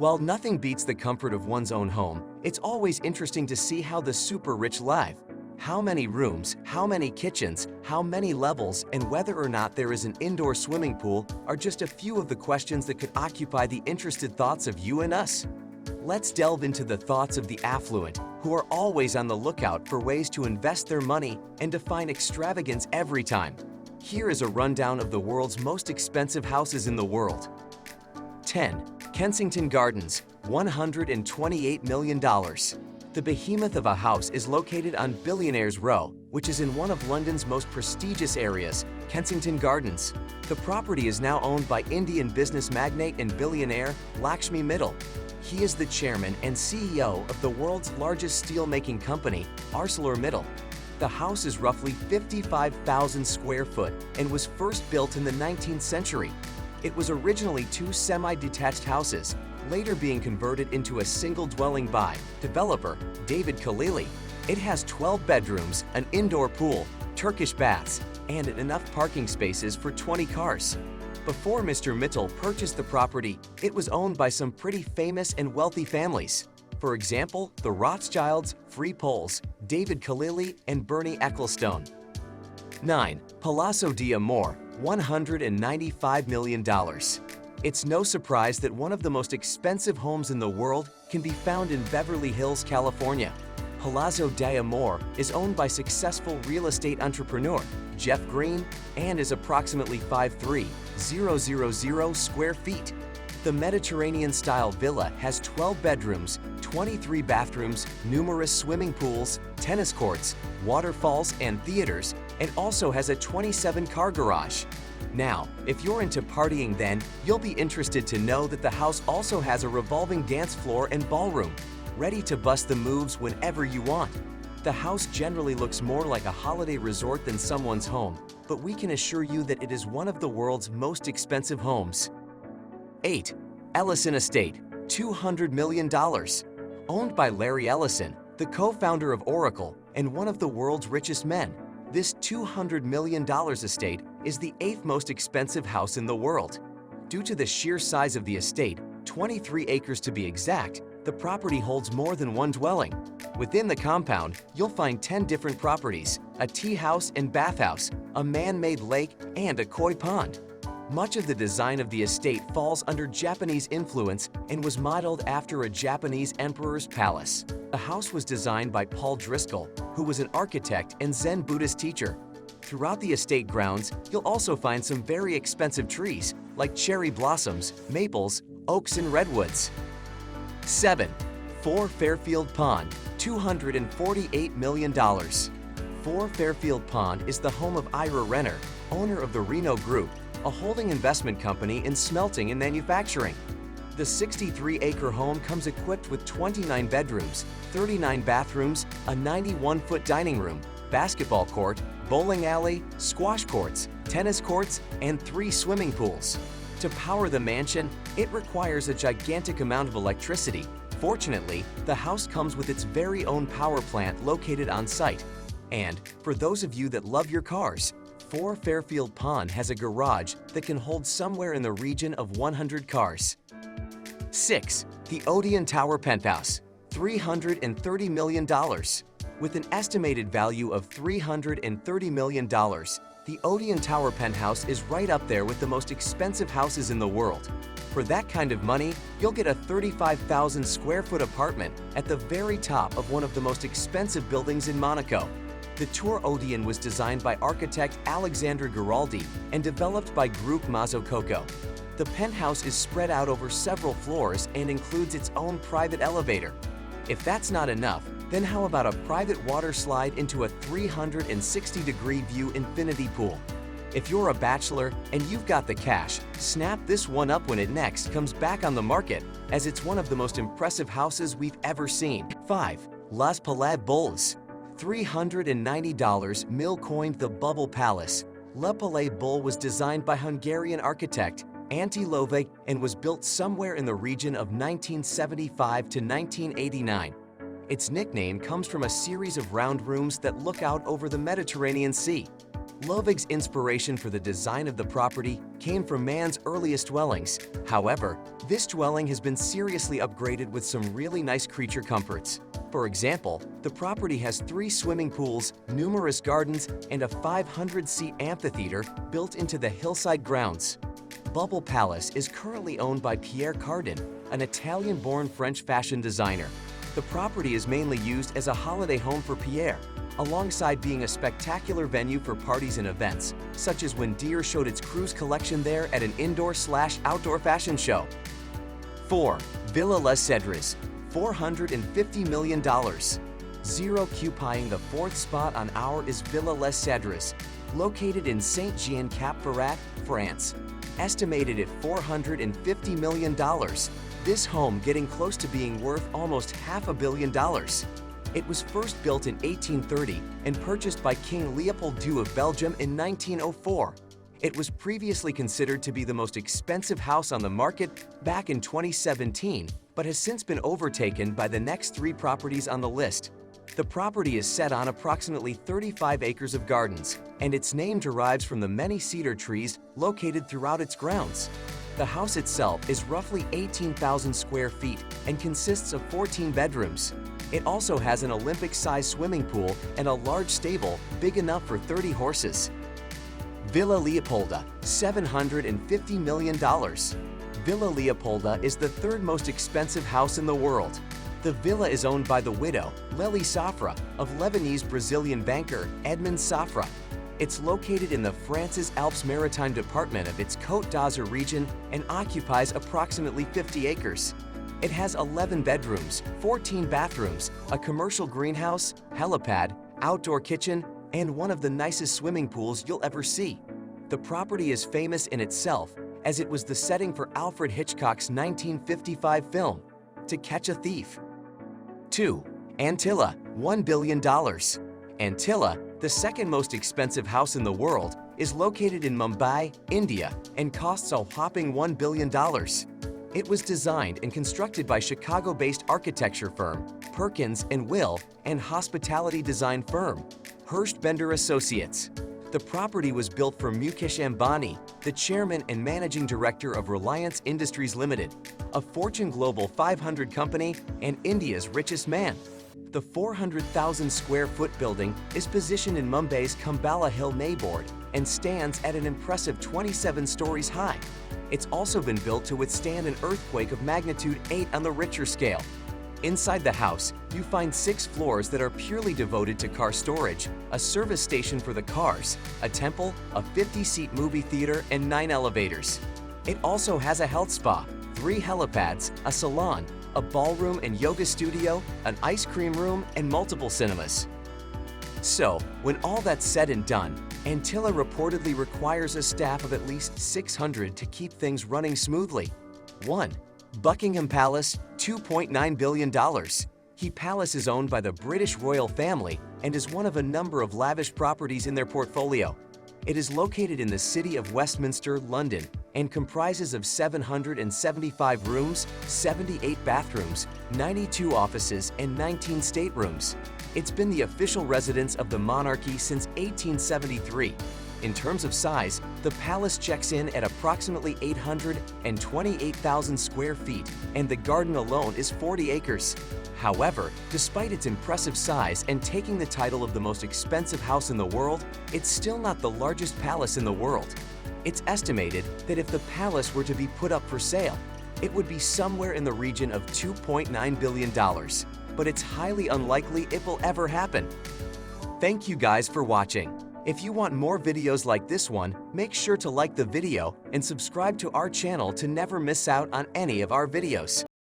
While nothing beats the comfort of one's own home, it's always interesting to see how the super rich live. How many rooms, how many kitchens, how many levels, and whether or not there is an indoor swimming pool are just a few of the questions that could occupy the interested thoughts of you and us. Let's delve into the thoughts of the affluent, who are always on the lookout for ways to invest their money and to find extravagance every time. Here is a rundown of the world's most expensive houses in the world. 10. Kensington Gardens, $128 million. The behemoth of a house is located on Billionaires Row, which is in one of London's most prestigious areas, Kensington Gardens. The property is now owned by Indian business magnate and billionaire Lakshmi Mittal. He is the chairman and CEO of the world's largest steel-making company, ArcelorMittal. The house is roughly 55,000 square foot and was first built in the 19th century. It was originally two semi-detached houses, later being converted into a single dwelling by developer David Khalili. It has 12 bedrooms, an indoor pool, Turkish baths, and enough parking spaces for 20 cars. Before Mr. Mittal purchased the property, it was owned by some pretty famous and wealthy families. For example, the Rothschilds, Free Poles, David Khalili, and Bernie Ecclestone. 9. Palazzo Di Amor, $195 million. It's no surprise that one of the most expensive homes in the world can be found in Beverly Hills, California. Palazzo Di Amor is owned by successful real estate entrepreneur Jeff Green and is approximately 5,300 square feet. The Mediterranean-style villa has 12 bedrooms, 23 bathrooms, numerous swimming pools, tennis courts, waterfalls, and theaters, and also has a 27-car garage. Now, if you're into partying then, you'll be interested to know that the house also has a revolving dance floor and ballroom, ready to bust the moves whenever you want. The house generally looks more like a holiday resort than someone's home, but we can assure you that it is one of the world's most expensive homes. 8. Ellison Estate, $200 million. Owned by Larry Ellison, the co-founder of Oracle and one of the world's richest men, this $200 million estate is the 8th most expensive house in the world. Due to the sheer size of the estate, 23 acres to be exact, the property holds more than one dwelling. Within the compound, you'll find 10 different properties, a tea house and bathhouse, a man-made lake, and a koi pond. Much of the design of the estate falls under Japanese influence and was modeled after a Japanese emperor's palace. The house was designed by Paul Driscoll, who was an architect and Zen Buddhist teacher. Throughout the estate grounds, you'll also find some very expensive trees, like cherry blossoms, maples, oaks, and redwoods. 7. 4 Fairfield Pond, $248 million. 4 Fairfield Pond is the home of Ira Renner, owner of the Reno Group, a holding investment company in smelting and manufacturing. The 63-acre home comes equipped with 29 bedrooms, 39 bathrooms, a 91-foot dining room, basketball court, bowling alley, squash courts, tennis courts, and 3 swimming pools. To power the mansion, it requires a gigantic amount of electricity. Fortunately, the house comes with its very own power plant located on site. And for those of you that love your cars, 4 Fairfield Pond has a garage that can hold somewhere in the region of 100 cars. 6. The Odeon Tower Penthouse, $330 million. With an estimated value of $330 million, the Odeon Tower Penthouse is right up there with the most expensive houses in the world. For that kind of money, you'll get a 35,000 square foot apartment at the very top of one of the most expensive buildings in Monaco. The Tour Odeon was designed by architect Alexandre Giraldi and developed by Groupe Mazzucato. The penthouse is spread out over several floors and includes its own private elevator. If that's not enough, then how about a private water slide into a 360-degree view infinity pool? If you're a bachelor and you've got the cash, snap this one up when it next comes back on the market, as it's one of the most impressive houses we've ever seen. 5. Les Cedres, $390 Mill coined the Bubble Palace. Leopolda was designed by Hungarian architect Antilla and was built somewhere in the region of 1975 to 1989. Its nickname comes from a series of round rooms that look out over the Mediterranean Sea. Lovig's inspiration for the design of the property came from man's earliest dwellings. However, this dwelling has been seriously upgraded with some really nice creature comforts. For example, the property has 3 swimming pools, numerous gardens, and a 500-seat amphitheater built into the hillside grounds. Bubble Palace is currently owned by Pierre Cardin, an Italian-born French fashion designer. The property is mainly used as a holiday home for Pierre, alongside being a spectacular venue for parties and events, such as when Deere showed its cruise collection there at an indoor/outdoor fashion show. 4. Villa Les Cedres, $450 million. Occupying the 4th spot on our is Villa Les Cedres, located in Saint-Jean-Cap-Ferrat, France. Estimated at $450 million, this home getting close to being worth almost $500 million. It was first built in 1830 and purchased by King Leopolda of Belgium in 1904. It was previously considered to be the most expensive house on the market back in 2017, but has since been overtaken by the next 3 properties on the list. The property is set on approximately 35 acres of gardens, and its name derives from the many cedar trees located throughout its grounds. The house itself is roughly 18,000 square feet and consists of 14 bedrooms. It also has an Olympic-sized swimming pool and a large stable big enough for 30 horses. Villa Leopolda, $750 million. Villa Leopolda is the 3rd most expensive house in the world. The villa is owned by the widow, Lely Safra, of Lebanese-Brazilian banker Edmond Safra. It's located in the France's Alpes Maritime department of its Côte d'Azur region and occupies approximately 50 acres. It has 11 bedrooms, 14 bathrooms, a commercial greenhouse, helipad, outdoor kitchen, and one of the nicest swimming pools you'll ever see. The property is famous in itself, as it was the setting for Alfred Hitchcock's 1955 film, To Catch a Thief. 2. Antilla, $1 billion. Antilla, the 2nd most expensive house in the world, is located in Mumbai, India, and costs a whopping $1 billion. It was designed and constructed by Chicago-based architecture firm Perkins & Will and hospitality design firm Hurst Bender Associates. The property was built for Mukesh Ambani, the chairman and managing director of Reliance Industries Limited, a Fortune Global 500 company and India's richest man. The 400,000 square foot building is positioned in Mumbai's Khambala Hill neighborhood and stands at an impressive 27 stories high. It's also been built to withstand an earthquake of magnitude 8 on the Richter scale. Inside the house, you find 6 floors that are purely devoted to car storage, a service station for the cars, a temple, a 50-seat movie theater, and 9 elevators. It also has a health spa, 3 helipads, a salon, a ballroom and yoga studio, an ice cream room, and multiple cinemas. So, when all that's said and done, Antilla reportedly requires a staff of at least 600 to keep things running smoothly. 1. Buckingham Palace, $2.9 billion. The palace is owned by the British royal family and is one of a number of lavish properties in their portfolio. It is located in the city of Westminster, London, and comprises of 775 rooms, 78 bathrooms, 92 offices, and 19 staterooms. It's been the official residence of the monarchy since 1873. In terms of size, the palace checks in at approximately 828,000 square feet, and the garden alone is 40 acres. However, despite its impressive size and taking the title of the most expensive house in the world, it's still not the largest palace in the world. It's estimated that if the palace were to be put up for sale, it would be somewhere in the region of $2.9 billion, but it's highly unlikely it will ever happen. Thank you guys for watching. If you want more videos like this one, make sure to like the video and subscribe to our channel to never miss out on any of our videos.